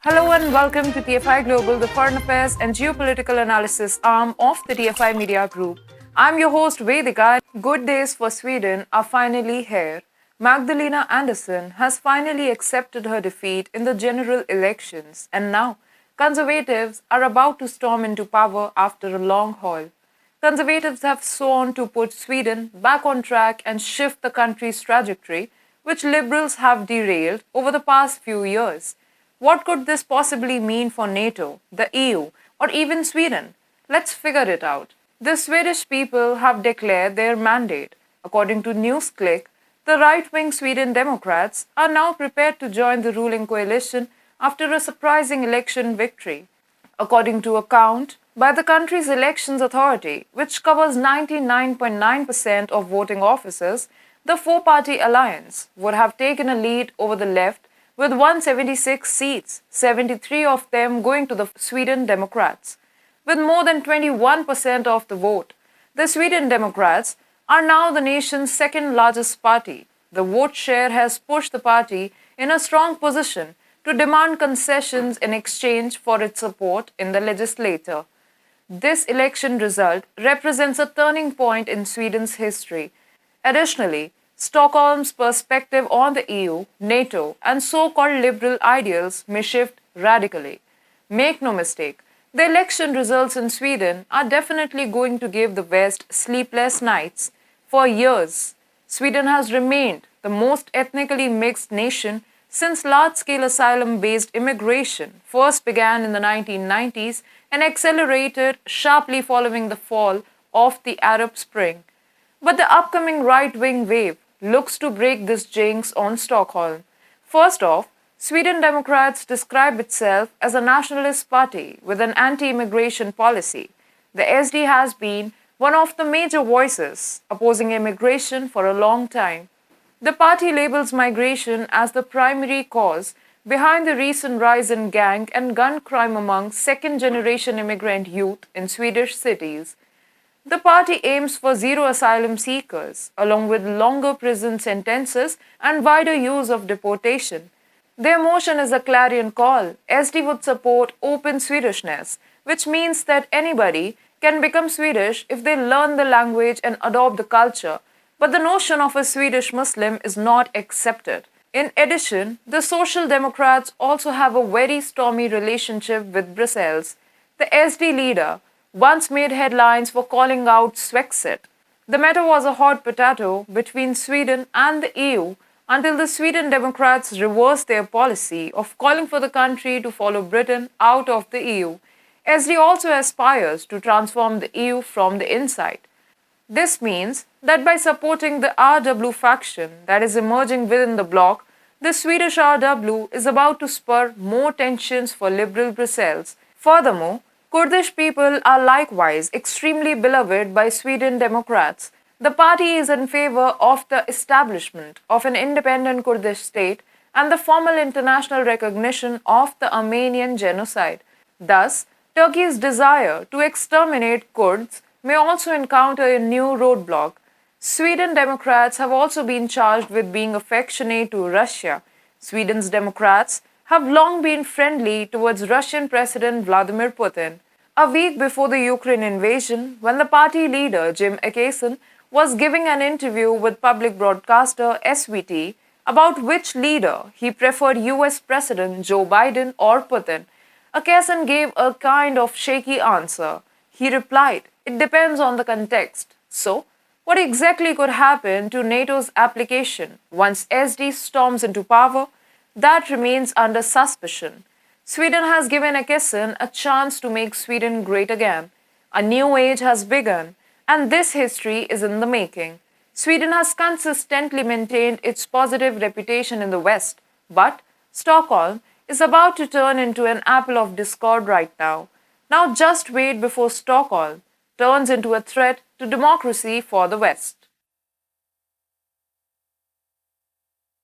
Hello and welcome to TFI Global, the foreign affairs and geopolitical analysis arm of the TFI Media Group. I'm your host Vedika. Good days for Sweden are finally here. Magdalena Andersson has finally accepted her defeat in the general elections, and now conservatives are about to storm into power after a long haul. Conservatives have sworn to put Sweden back on track and shift the country's trajectory, which liberals have derailed over the past few years. What could this possibly mean for NATO, the EU, or even Sweden? Let's figure it out. The Swedish people have declared their mandate. According to NewsClick, the right-wing Sweden Democrats are now prepared to join the ruling coalition after a surprising election victory. According to a count by the country's elections authority, which covers 99.9% of voting offices, the four-party alliance would have taken a lead over the left with 176 seats, 73 of them going to the Sweden Democrats. With more than 21% of the vote, the Sweden Democrats are now the nation's second largest party. The vote share has pushed the party in a strong position to demand concessions in exchange for its support in the legislature. This election result represents a turning point in Sweden's history. Additionally, Stockholm's perspective on the EU, NATO, and so-called liberal ideals may shift radically. Make no mistake, the election results in Sweden are definitely going to give the West sleepless nights. For years, Sweden has remained the most ethnically mixed nation since large-scale asylum-based immigration first began in the 1990s and accelerated sharply following the fall of the Arab Spring. But the upcoming right-wing wave looks to break this jinx on Stockholm. First off, Sweden Democrats describe itself as a nationalist party with an anti-immigration policy. The SD has been one of the major voices opposing immigration for a long time. The party labels migration as the primary cause behind the recent rise in gang and gun crime among second-generation immigrant youth in Swedish cities. The party aims for zero asylum seekers, along with longer prison sentences and wider use of deportation. Their motion is a clarion call. SD would support open Swedishness, which means that anybody can become Swedish if they learn the language and adopt the culture. But the notion of a Swedish Muslim is not accepted. In addition, the Social Democrats also have a very stormy relationship with Brussels. The SD leader once made headlines for calling out Swexit. The matter was a hot potato between Sweden and the EU until the Sweden Democrats reversed their policy of calling for the country to follow Britain out of the EU. SD also aspires to transform the EU from the inside. This means that by supporting the RW faction that is emerging within the bloc, the Swedish RW is about to spur more tensions for liberal Brussels. Furthermore, Kurdish people are likewise extremely beloved by Sweden Democrats. The party is in favor of the establishment of an independent Kurdish state and the formal international recognition of the Armenian genocide. Thus, Turkey's desire to exterminate Kurds may also encounter a new roadblock. Sweden Democrats have also been charged with being affectionate to Russia. Sweden's Democrats have long been friendly towards Russian President Vladimir Putin. A week before the Ukraine invasion, when the party leader Jim Akeson was giving an interview with public broadcaster SVT about which leader he preferred US President Joe Biden or Putin, Akeson gave a kind of shaky answer. He replied, "It depends on the context." So, what exactly could happen to NATO's application once SD storms into power? That remains under suspicion. Sweden has given Akeson a chance to make Sweden great again. A new age has begun, and this history is in the making. Sweden has consistently maintained its positive reputation in the West, but Stockholm is about to turn into an apple of discord right now. Now just wait before Stockholm turns into a threat to democracy for the West.